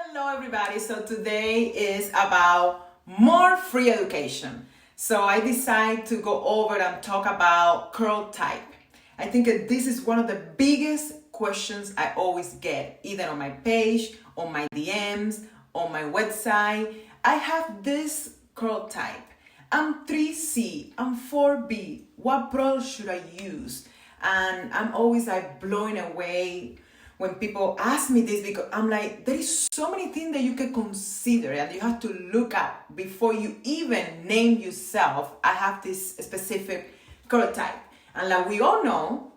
Hello everybody, so today is about more free education. So I decided to go over and talk about curl type. I think that this is one of the biggest questions I always get, either on my page, on my DMs, on my website. I have this curl type. I'm 3C, I'm 4B. What product should I use? And I'm always like blowing away when people ask me this, because I'm like, there is so many things that you can consider and you have to look at before you even name yourself. I have this specific curl type. And like we all know,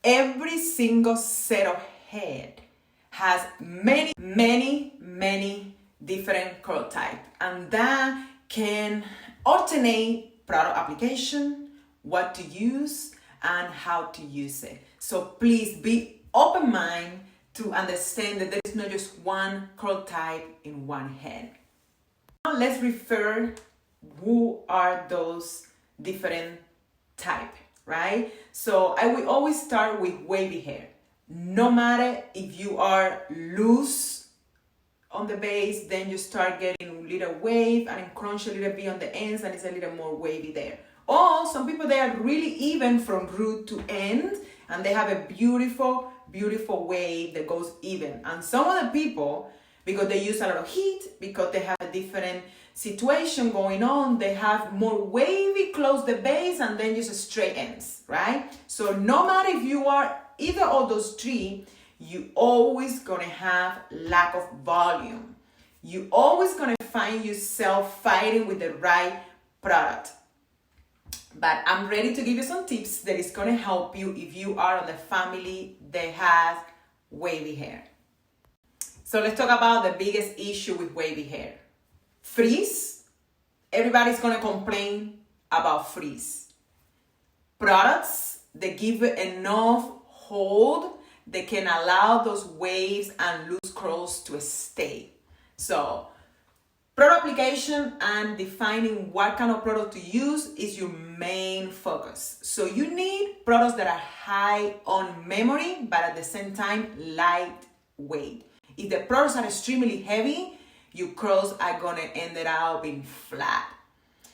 every single set of head has many different curl type. And that can alternate product application, what to use, and how to use it. So please be open mind to understand that there is not just one curl type in one head. Now let's refer who are those different type, right? So I will always start with wavy hair. No matter if you are loose on the base, then you start getting a little wave and it crunch a little bit on the ends and it's a little more wavy there. Or some people, they are really even from root to end and they have a beautiful wave that goes even. And some of the people, because they use a lot of heat, because they have a different situation going on, they have more wavy close the base and then just straight ends, right? So no matter if you are either of those three, you always gonna have lack of volume. You always gonna find yourself fighting with the right product. But I'm ready to give you some tips that is going to help you if you are on the family that has wavy hair. So let's talk about the biggest issue with wavy hair. Frizz. Everybody's going to complain about frizz. Products that give it enough hold that can allow those waves and loose curls to stay. So product application and defining what kind of product to use is your main focus. So you need products that are high on memory, but at the same time, lightweight. If the products are extremely heavy, your curls are gonna end up being flat.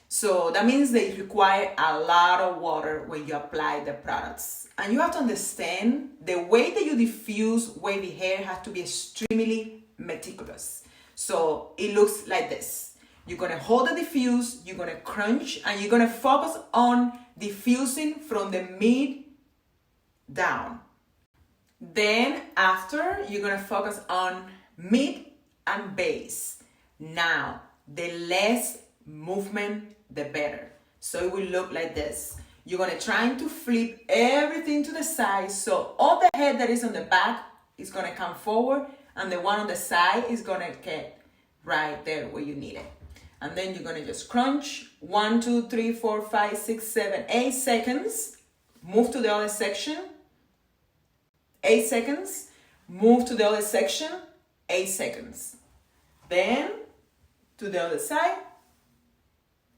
So that means they require a lot of water when you apply the products. And you have to understand the way that you diffuse wavy hair has to be extremely meticulous. So it looks like this. You're gonna hold the diffuse, you're gonna crunch, and you're gonna focus on diffusing from the mid down. Then after, you're gonna focus on mid and base. Now, the less movement, the better. So it will look like this. You're gonna try to flip everything to the side, so all the head that is on the back is gonna come forward, and the one on the side is gonna get right there where you need it. And then you're gonna just crunch 1, 2, 3, 4, 5, 6, 7, 8 seconds. Move to the other section. 8 seconds. Move to the other section. 8 seconds. Then to the other side.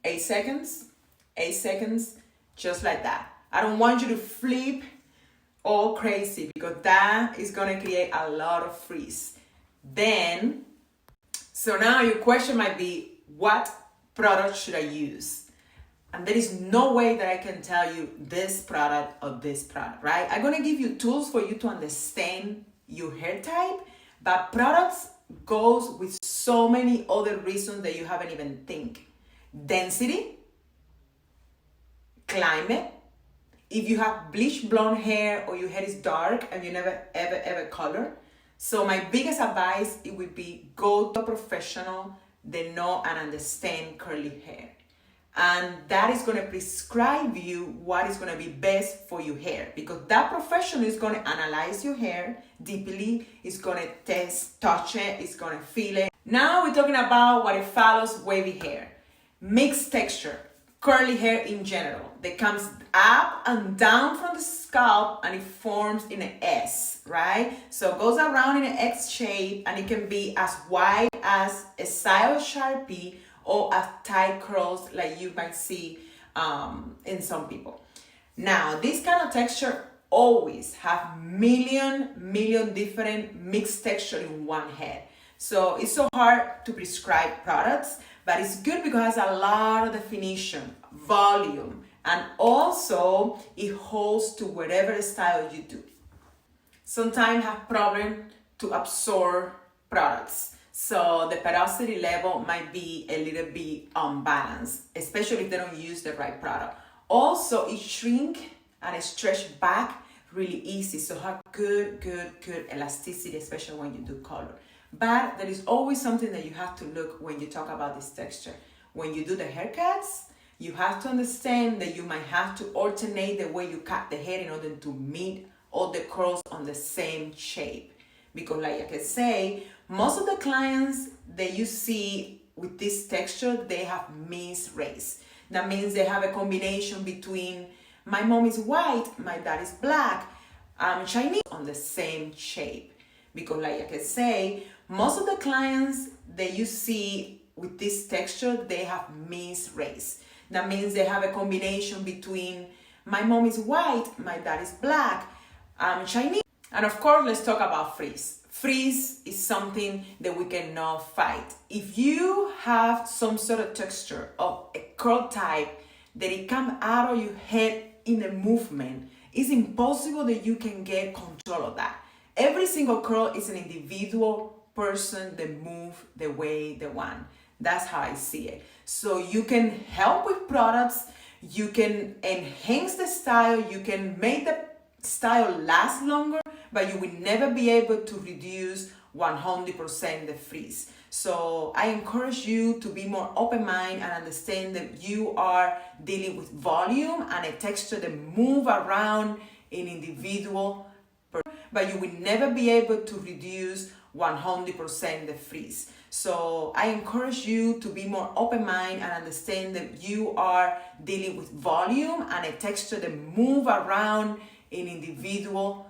8 seconds. 8 seconds. Just like that. I don't want you to flip all crazy because that is going to create a lot of frizz. Then, so now your question might be, what product should I use? And there is no way that I can tell you this product or this product, right? I'm going to give you tools for you to understand your hair type, but products goes with so many other reasons that you haven't even think. Density, climate. If you have bleach blonde hair or your hair is dark and you never ever color. So my biggest advice, it would be go to a professional that know and understand curly hair. And that is going to prescribe you what is going to be best for your hair. Because that professional is going to analyze your hair deeply, is going to test, touch it, is going to feel it. Now we're talking about what it follows wavy hair. Mixed texture. Curly hair in general that comes up and down from the scalp and it forms in an S, right? So it goes around in an X shape and it can be as wide as a side of Sharpie or as tight curls like you might see in some people. Now, this kind of texture always have million different mixed texture in one head. So it's so hard to prescribe products, but it's good because it has a lot of definition, volume, and also it holds to whatever style you do. Sometimes have problem to absorb products. So the porosity level might be a little bit unbalanced, especially if they don't use the right product. Also, it shrink and it stretch back really easy. So have good elasticity, especially when you do color. But there is always something that you have to look when you talk about this texture. When you do the haircuts, you have to understand that you might have to alternate the way you cut the hair in order to meet all the curls on the same shape. Because like I can say, most of the clients that you see with this texture, they have mixed race. That means they have a combination between my mom is white, my dad is black, I'm Chinese on the same shape. Because like I can say, most of the clients that you see with this texture, they have mixed race. That means they have a combination between my mom is white, my dad is black, I'm Chinese. And of course, let's talk about frizz. Frizz is something that we cannot fight. If you have some sort of texture of a curl type that it comes out of your head in a movement, it's impossible that you can get control of that. Every single curl is an individual person that move the way they want. That's how I see it. So you can help with products, you can enhance the style, you can make the style last longer, but you will never be able to reduce 100% the frizz. So I encourage you to be more open-minded and understand that you are dealing with volume and a texture that move around in individual, but you will never be able to reduce 100% the frizz. So I encourage you to be more open-minded and understand that you are dealing with volume and a texture that move around in individual.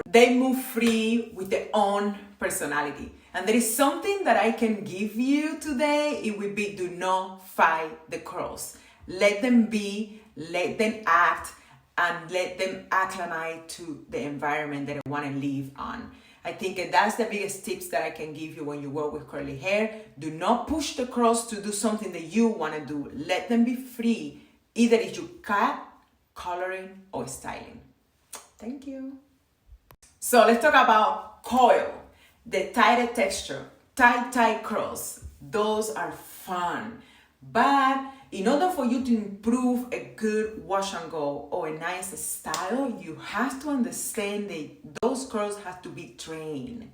They move free with their own personality. And there is something that I can give you today. It will be, do not fight the curls. Let them be, let them act, and let them acclimate to the environment that they want to live on. I think that's the biggest tips that I can give you when you work with curly hair. Do not push the curls to do something that you want to do. Let them be free, either if you cut, coloring, or styling. Thank you. So let's talk about coil, the tighter texture, tight curls. Those are fun. But in order for you to improve a good wash and go or a nice style, you have to understand that those curls have to be trained.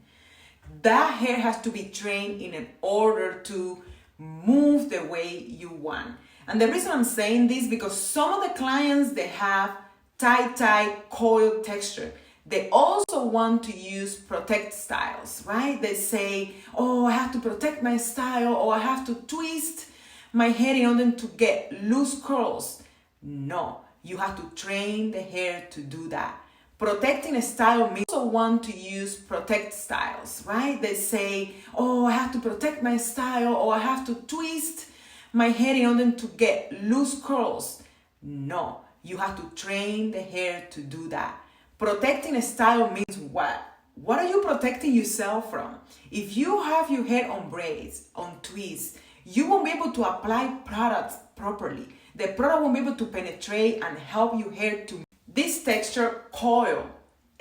That hair has to be trained in order to move the way you want. And the reason I'm saying this, because some of the clients, they have tight coil texture. They also want to use protect styles, right? They say, oh, I have to protect my style, or I have to twist my hair in order to get loose curls. No, you have to train the hair to do that. Protecting a style means also want to use protect styles, right? They say, oh, I have to protect my style, or I have to twist my hair in order to get loose curls. No, you have to train the hair to do that. Protecting a style means what? What are you protecting yourself from? If you have your hair on braids, on twists, you won't be able to apply products properly. The product won't be able to penetrate and help your hair to this texture coil,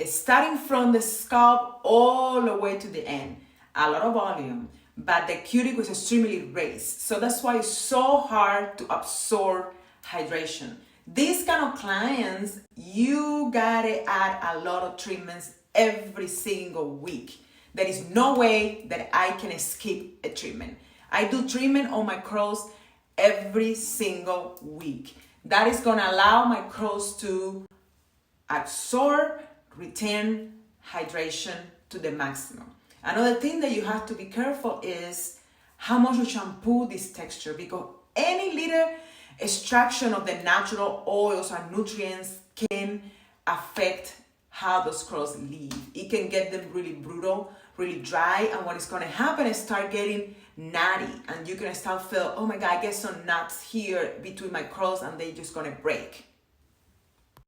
starting from the scalp all the way to the end. A lot of volume, but the cuticle is extremely raised. So that's why it's so hard to absorb hydration. These kind of clients, you gotta add a lot of treatments every single week. There is no way that I can skip a treatment. I do treatment on my curls every single week. That is gonna allow my curls to absorb, retain hydration to the maximum. Another thing that you have to be careful is how much you shampoo this texture, because any little extraction of the natural oils and nutrients can affect how those curls leave. It can get them really brutal, really dry, and what is going to happen is start getting knotty, and you're going to start feel, oh my God, I get some knots here between my curls, and they're just going to break.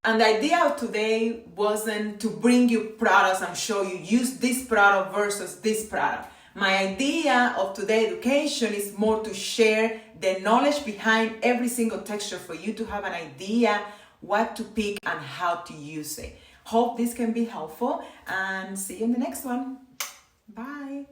And the idea of today wasn't to bring you products and show you use this product versus this product. My idea of today education is more to share the knowledge behind every single texture for you to have an idea what to pick and how to use it. Hope this can be helpful, and see you in the next one. Bye.